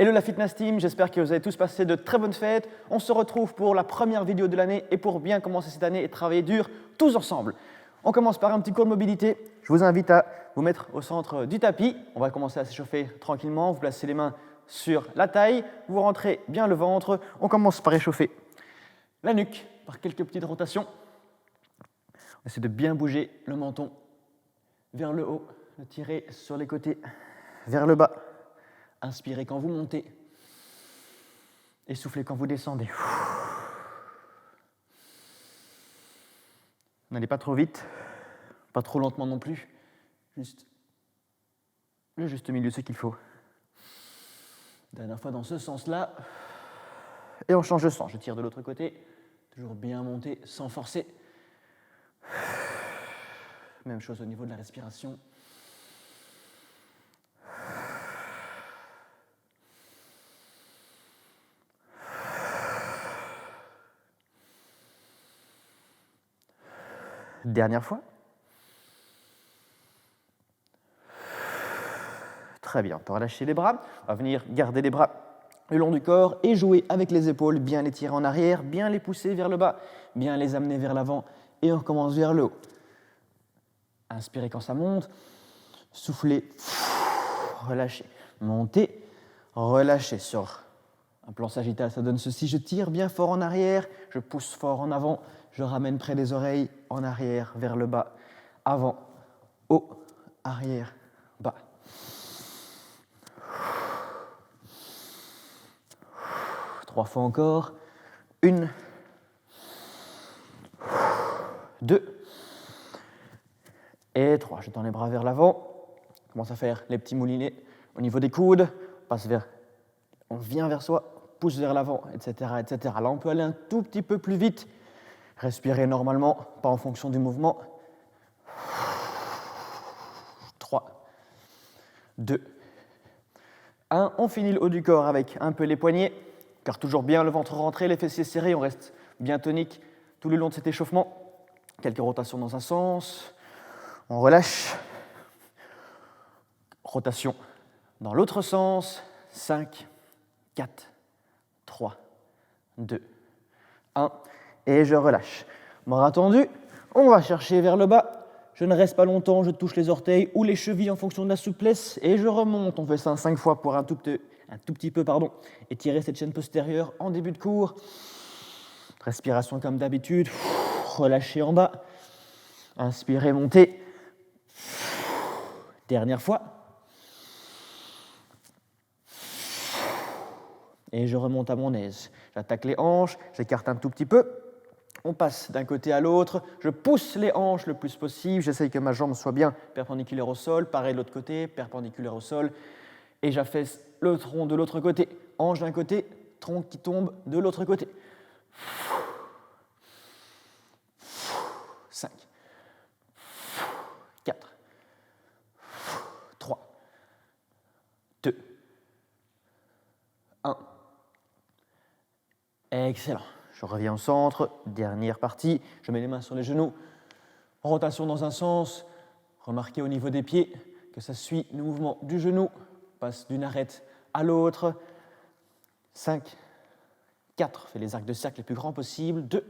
Hello la Fitness Team, j'espère que vous avez tous passé de très bonnes fêtes. On se retrouve pour la première vidéo de l'année et pour bien commencer cette année et travailler dur tous ensemble. On commence par un petit cours de mobilité. Je vous invite à vous mettre au centre du tapis. On va commencer à s'échauffer tranquillement. Vous placez les mains sur la taille, vous rentrez bien le ventre. On commence par échauffer la nuque par quelques petites rotations. On essaie de bien bouger le menton vers le haut, le tirer sur les côtés vers le bas. Inspirez quand vous montez et soufflez quand vous descendez. N'allez pas trop vite, pas trop lentement non plus, juste le juste milieu, ce qu'il faut. Dernière fois dans ce sens-là. Et on change de sens, je tire de l'autre côté, toujours bien monter sans forcer. Même chose au niveau de la respiration. Dernière fois. Très bien, on peut relâcher les bras. On va venir garder les bras le long du corps et jouer avec les épaules, bien les tirer en arrière, bien les pousser vers le bas, bien les amener vers l'avant et on recommence vers le haut. Inspirez quand ça monte, soufflez, relâchez, montez, relâchez sur un plan sagittal, ça donne ceci, je tire bien fort en arrière, je pousse fort en avant, je ramène près des oreilles, en arrière, vers le bas, avant, haut, arrière, bas. Trois fois encore, 1, 2 et 3. Je tends les bras vers l'avant, on commence à faire les petits moulinets au niveau des coudes, on vient vers soi, pousse vers l'avant, etc., etc. Là, on peut aller un tout petit peu plus vite. Respirez normalement, pas en fonction du mouvement. 3, 2, 1. On finit le haut du corps avec un peu les poignets, car toujours bien le ventre rentré, les fessiers serrés, on reste bien tonique tout le long de cet échauffement. Quelques rotations dans un sens, on relâche. Rotation dans l'autre sens, 5, 4, 3, 2, 1. Et je relâche. Bras tendus, on va chercher vers le bas. Je ne reste pas longtemps, je touche les orteils ou les chevilles en fonction de la souplesse et je remonte. On fait ça 5 fois pour un tout petit peu, étirer cette chaîne postérieure en début de cours. Respiration comme d'habitude. Relâchez en bas. Inspirez, montez. Dernière fois. Et je remonte à mon aise. J'attaque les hanches, j'écarte un tout petit peu. On passe d'un côté à l'autre, je pousse les hanches le plus possible, j'essaye que ma jambe soit bien perpendiculaire au sol, pareil de l'autre côté, perpendiculaire au sol, et j'affaisse le tronc de l'autre côté, hanche d'un côté, tronc qui tombe de l'autre côté. 5, 4, 3, 2, 1. Excellent. Je reviens au centre, dernière partie, je mets les mains sur les genoux, rotation dans un sens, remarquez au niveau des pieds que ça suit le mouvement du genou, passe d'une arête à l'autre, 5, 4, fais les arcs de cercle les plus grands possibles, 2,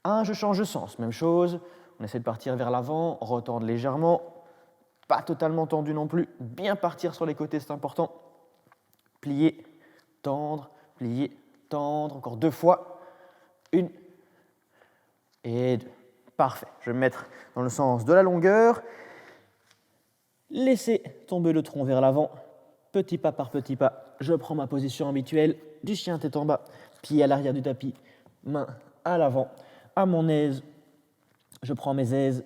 1, je change de sens, même chose, on essaie de partir vers l'avant, retendre légèrement, pas totalement tendu non plus, bien partir sur les côtés, c'est important, plier, tendre, encore 2 fois, 1 et 2. Parfait. Je vais me mettre dans le sens de la longueur. Laissez tomber le tronc vers l'avant. Petit pas par petit pas. Je prends ma position habituelle du chien tête en bas. Pied à l'arrière du tapis. Main à l'avant. À mon aise. Je prends mes aises.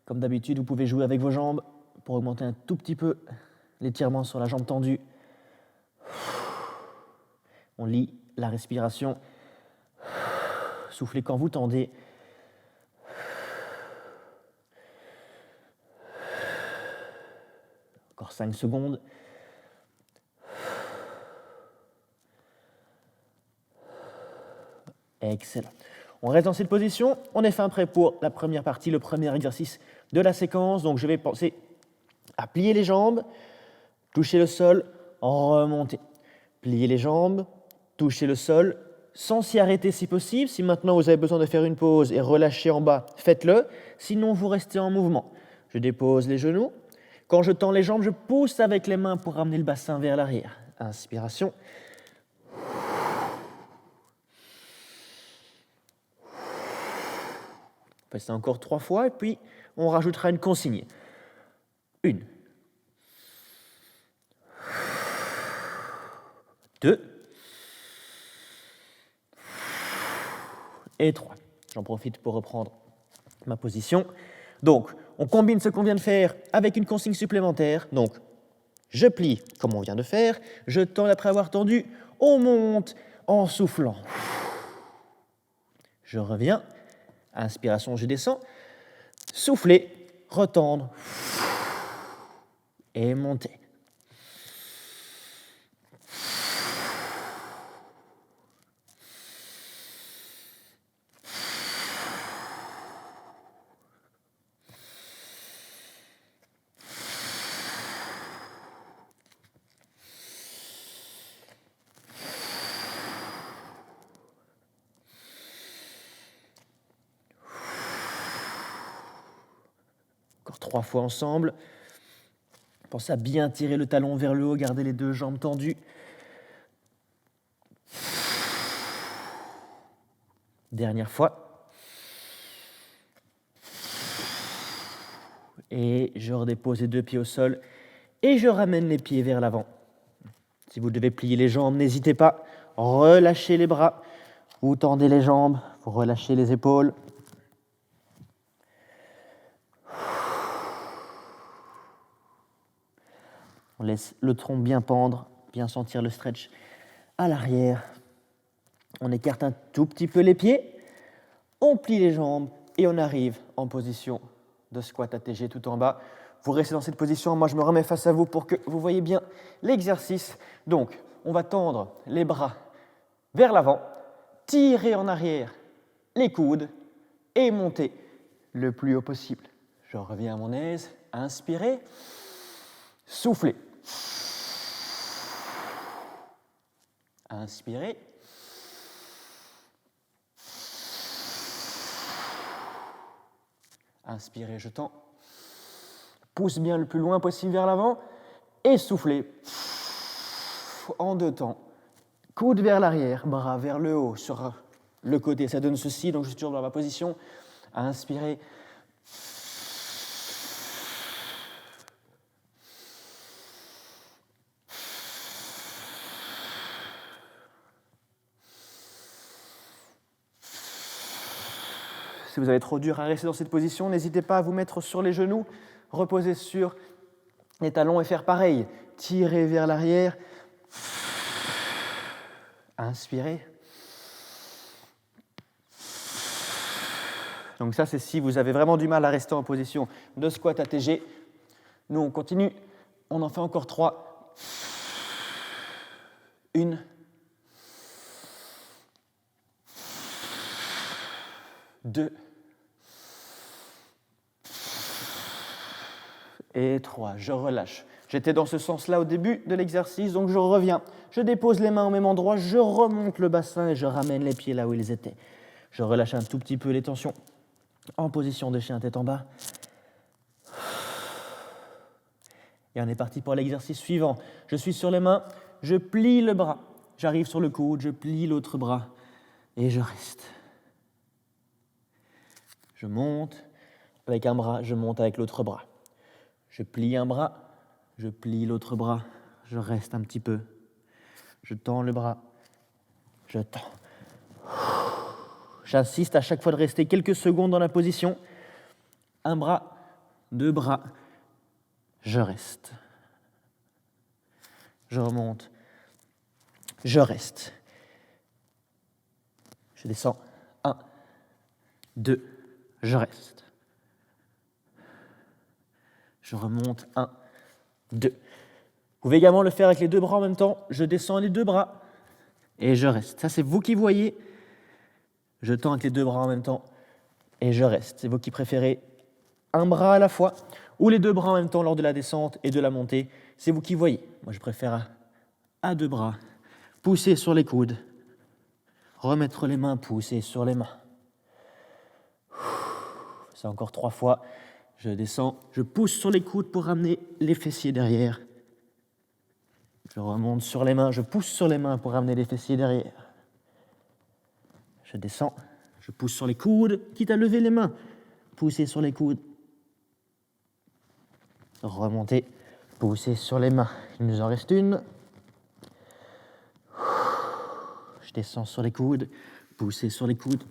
Comme d'habitude, vous pouvez jouer avec vos jambes pour augmenter un tout petit peu l'étirement sur la jambe tendue. On lit la respiration. Soufflez quand vous tendez. Encore 5 secondes. Excellent. On reste dans cette position. On est fin prêt pour la première partie, le premier exercice de la séquence. Donc je vais penser à plier les jambes, toucher le sol, remonter. pliez les jambes, touchez le sol, sans s'y arrêter si possible. Si maintenant vous avez besoin de faire une pause et relâcher en bas, faites-le. Sinon, vous restez en mouvement. Je dépose les genoux. Quand je tends les jambes, je pousse avec les mains pour ramener le bassin vers l'arrière. Inspiration. On fait ça encore 3 fois et puis on rajoutera une consigne. 1, 2 et 3. J'en profite pour reprendre ma position. Donc, on combine ce qu'on vient de faire avec une consigne supplémentaire. Donc, je plie comme on vient de faire, je tends après avoir tendu, on monte en soufflant. Je reviens, inspiration, je descends, souffler, retendre et monter. Encore 3 fois ensemble. Pensez à bien tirer le talon vers le haut, garder les 2 jambes tendues. Dernière fois. Et je redépose les 2 pieds au sol et je ramène les pieds vers l'avant. Si vous devez plier les jambes, n'hésitez pas. Relâchez les bras. Vous tendez les jambes, vous relâchez les épaules. On laisse le tronc bien pendre, bien sentir le stretch à l'arrière. On écarte un tout petit peu les pieds, on plie les jambes et on arrive en position de squat ATG tout en bas. Vous restez dans cette position, moi je me remets face à vous pour que vous voyez bien l'exercice. Donc, on va tendre les bras vers l'avant, tirer en arrière les coudes et monter le plus haut possible. Je reviens à mon aise, inspirez, soufflez. Inspirez. Inspirez, je tends. Pousse bien le plus loin possible vers l'avant et soufflez. En 2 temps. Coude vers l'arrière, bras vers le haut, sur le côté. Ça donne ceci, donc je suis toujours dans ma position. Inspirez. Si vous avez trop dur à rester dans cette position, n'hésitez pas à vous mettre sur les genoux, reposer sur les talons et faire pareil. Tirez vers l'arrière. Inspirez. Donc ça, c'est si vous avez vraiment du mal à rester en position de squat ATG. Nous, on continue. On en fait encore 3. 1. 2. Et 3. Je relâche. J'étais dans ce sens-là au début de l'exercice, donc je reviens. Je dépose les mains au même endroit, je remonte le bassin et je ramène les pieds là où ils étaient. Je relâche un tout petit peu les tensions. En position de chien tête en bas. Et on est parti pour l'exercice suivant. Je suis sur les mains, je plie le bras. J'arrive sur le coude, je plie l'autre bras et je reste. Je monte avec un bras, je monte avec l'autre bras. Je plie un bras, je plie l'autre bras, je reste un petit peu. Je tends le bras, je tends. J'insiste à chaque fois de rester quelques secondes dans la position. Un bras, 2 bras, je reste. Je remonte, je reste. Je descends, 1, 2, je reste. Je remonte, 1, 2. Vous pouvez également le faire avec les 2 bras en même temps. Je descends les 2 bras et je reste. Ça, c'est vous qui voyez. Je tends avec les 2 bras en même temps et je reste. C'est vous qui préférez un bras à la fois ou les 2 bras en même temps lors de la descente et de la montée. C'est vous qui voyez. Moi, je préfère à 2 bras pousser sur les coudes, remettre les mains, pousser sur les mains. C'est encore 3 fois. Je descends, je pousse sur les coudes pour ramener les fessiers derrière. Je remonte sur les mains, je pousse sur les mains pour ramener les fessiers derrière. Je descends, je pousse sur les coudes, quitte à lever les mains. Pousser sur les coudes. Remonter, pousser sur les mains. Il nous en reste une. Je descends sur les coudes, pousser sur les coudes.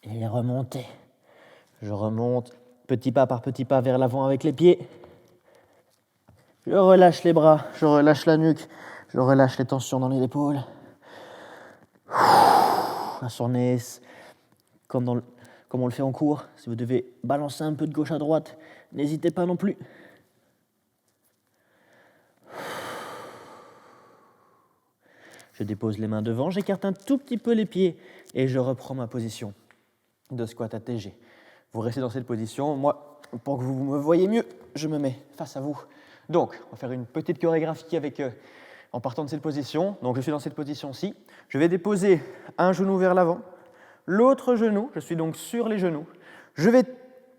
Et remonter. Je remonte, petit pas par petit pas vers l'avant avec les pieds. Je relâche les bras, je relâche la nuque, je relâche les tensions dans les épaules. À son aise, comme on le fait en cours. Si vous devez balancer un peu de gauche à droite, n'hésitez pas non plus. Je dépose les mains devant, j'écarte un tout petit peu les pieds et je reprends ma position de squat ATG. Vous restez dans cette position. Moi, pour que vous me voyez mieux, je me mets face à vous. Donc, on va faire une petite chorégraphie en partant de cette position. Donc, je suis dans cette position-ci. Je vais déposer un genou vers l'avant, l'autre genou, je suis donc sur les genoux. Je vais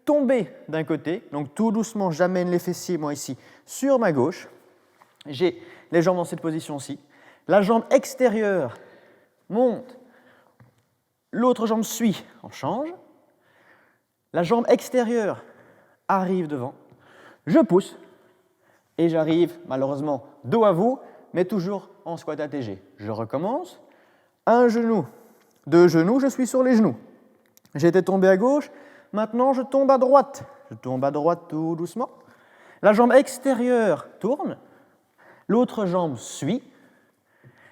tomber d'un côté, donc tout doucement, j'amène les fessiers, moi ici, sur ma gauche. J'ai les jambes dans cette position-ci. La jambe extérieure monte, l'autre jambe suit, on change. La jambe extérieure arrive devant, je pousse et j'arrive malheureusement dos à vous, mais toujours en squat ATG. Je recommence, un genou, deux genoux, je suis sur les genoux. J'étais tombé à gauche, maintenant je tombe à droite. Je tombe à droite tout doucement. La jambe extérieure tourne, l'autre jambe suit.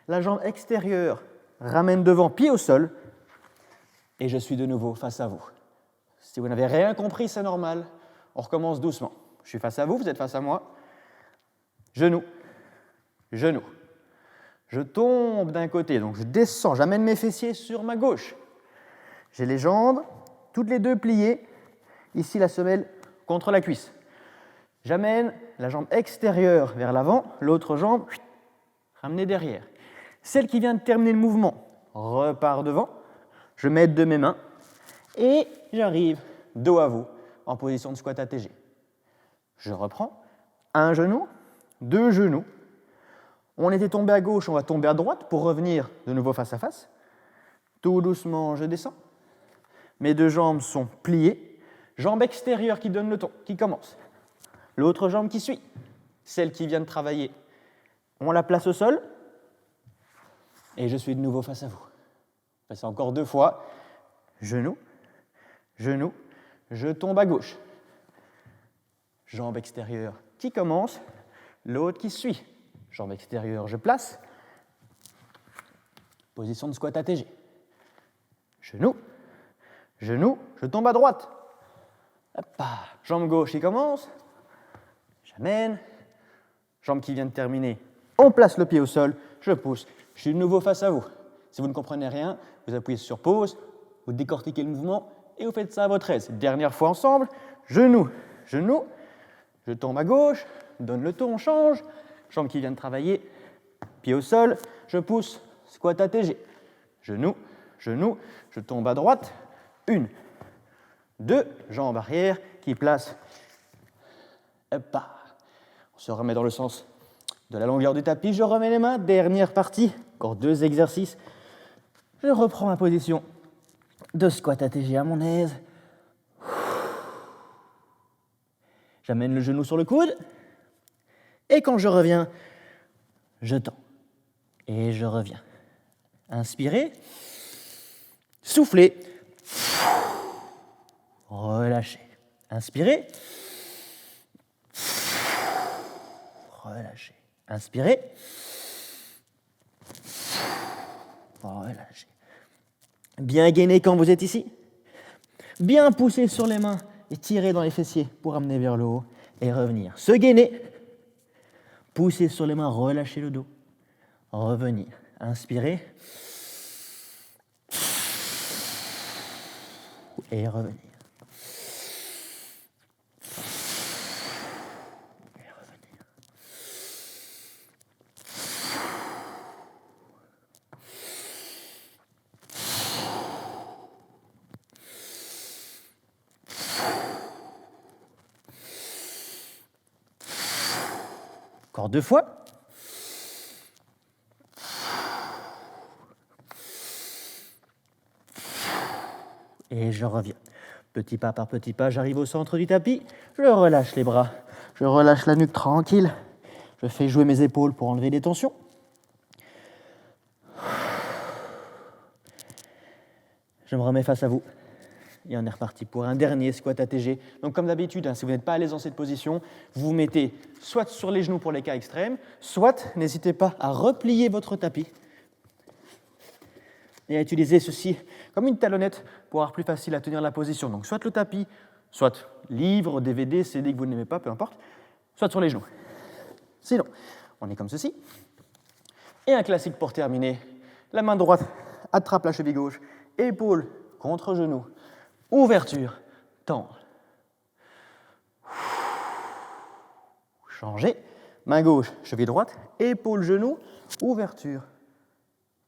La jambe extérieure ramène devant, pied au sol, et je suis de nouveau face à vous. Si vous n'avez rien compris, c'est normal. On recommence doucement. Je suis face à vous, vous êtes face à moi. Genou, genou. Je tombe d'un côté, donc je descends, j'amène mes fessiers sur ma gauche. J'ai les jambes, toutes les deux pliées. Ici, la semelle contre la cuisse. J'amène la jambe extérieure vers l'avant, l'autre jambe ramenée derrière. Celle qui vient de terminer le mouvement repart devant. Je m'aide de mes mains et j'arrive dos à vous en position de squat ATG. Je reprends un genou, deux genoux. On était tombé à gauche, on va tomber à droite pour revenir de nouveau face à face. Tout doucement, je descends. Mes deux jambes sont pliées. Jambe extérieure qui donne le ton, qui commence. L'autre jambe qui suit, celle qui vient de travailler. On la place au sol et je suis de nouveau face à vous. C'est encore 2 fois. Genou, genou, je tombe à gauche. Jambe extérieure qui commence, l'autre qui suit. Jambe extérieure, je place. Position de squat ATG. Genou, genou, je tombe à droite. Hop, jambe gauche qui commence. J'amène. Jambe qui vient de terminer. On place le pied au sol, je pousse. Je suis de nouveau face à vous. Si vous ne comprenez rien, vous appuyez sur pause, vous décortiquez le mouvement et vous faites ça à votre aise. Dernière fois ensemble. Genou, genou, je tombe à gauche, donne le ton, on change. Jambe qui vient de travailler, pied au sol, je pousse, squat ATG. Genou, genou, je tombe à droite. 1, 2, jambe arrière qui place. Hop, on se remet dans le sens de la longueur du tapis. Je remets les mains, dernière partie, encore 2 exercices. Je reprends ma position de squat ATG à mon aise. J'amène le genou sur le coude. Et quand je reviens, je tends. Et je reviens. Inspirez. Soufflez. Relâchez. Inspirez. Relâchez. Inspirez. Relâchez. Bien gainer quand vous êtes ici. Bien pousser sur les mains et tirer dans les fessiers pour amener vers le haut et revenir. Se gainer. Pousser sur les mains, relâcher le dos. Revenir. Inspirez. Et revenir. Et revenir. Encore 2 fois. Et je reviens. Petit pas par petit pas, j'arrive au centre du tapis. Je relâche les bras. Je relâche la nuque tranquille. Je fais jouer mes épaules pour enlever les tensions. Je me remets face à vous. Et on est reparti pour un dernier squat ATG. Donc comme d'habitude, si vous n'êtes pas à l'aise dans cette position, vous vous mettez soit sur les genoux pour les cas extrêmes, soit n'hésitez pas à replier votre tapis et à utiliser ceci comme une talonnette pour avoir plus facile à tenir la position. Donc soit le tapis, soit livre, DVD, CD que vous n'aimez pas, peu importe, soit sur les genoux. Sinon, on est comme ceci. Et un classique pour terminer. La main droite attrape la cheville gauche, épaule contre genou, ouverture, tendre. Changer. Main gauche, cheville droite, épaule, genou, ouverture,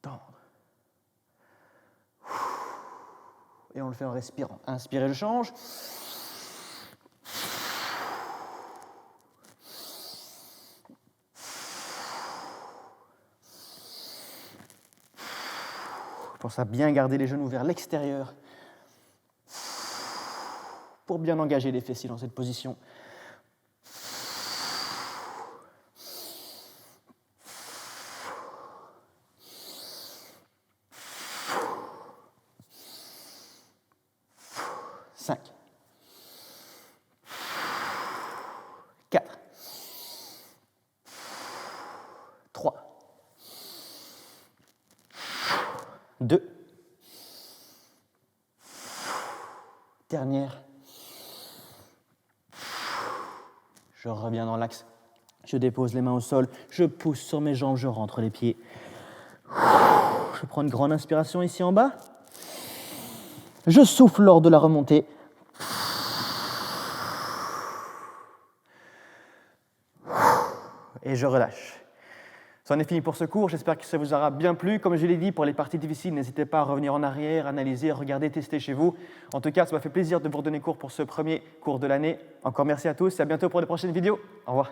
tendre. Et on le fait en respirant. Inspirez, je change. Pour ça, bien garder les genoux vers l'extérieur. Pour bien engager les fessiers dans cette position. Cinq. 4. 3. 2. Dernière. Je reviens dans l'axe. Je dépose les mains au sol. Je pousse sur mes jambes. Je rentre les pieds. Je prends une grande inspiration ici en bas. Je souffle lors de la remontée. Et je relâche. C'en est fini pour ce cours, j'espère que ça vous aura bien plu. Comme je l'ai dit, pour les parties difficiles, n'hésitez pas à revenir en arrière, analyser, regarder, tester chez vous. En tout cas, ça m'a fait plaisir de vous redonner cours pour ce premier cours de l'année. Encore merci à tous et à bientôt pour les prochaines vidéos. Au revoir.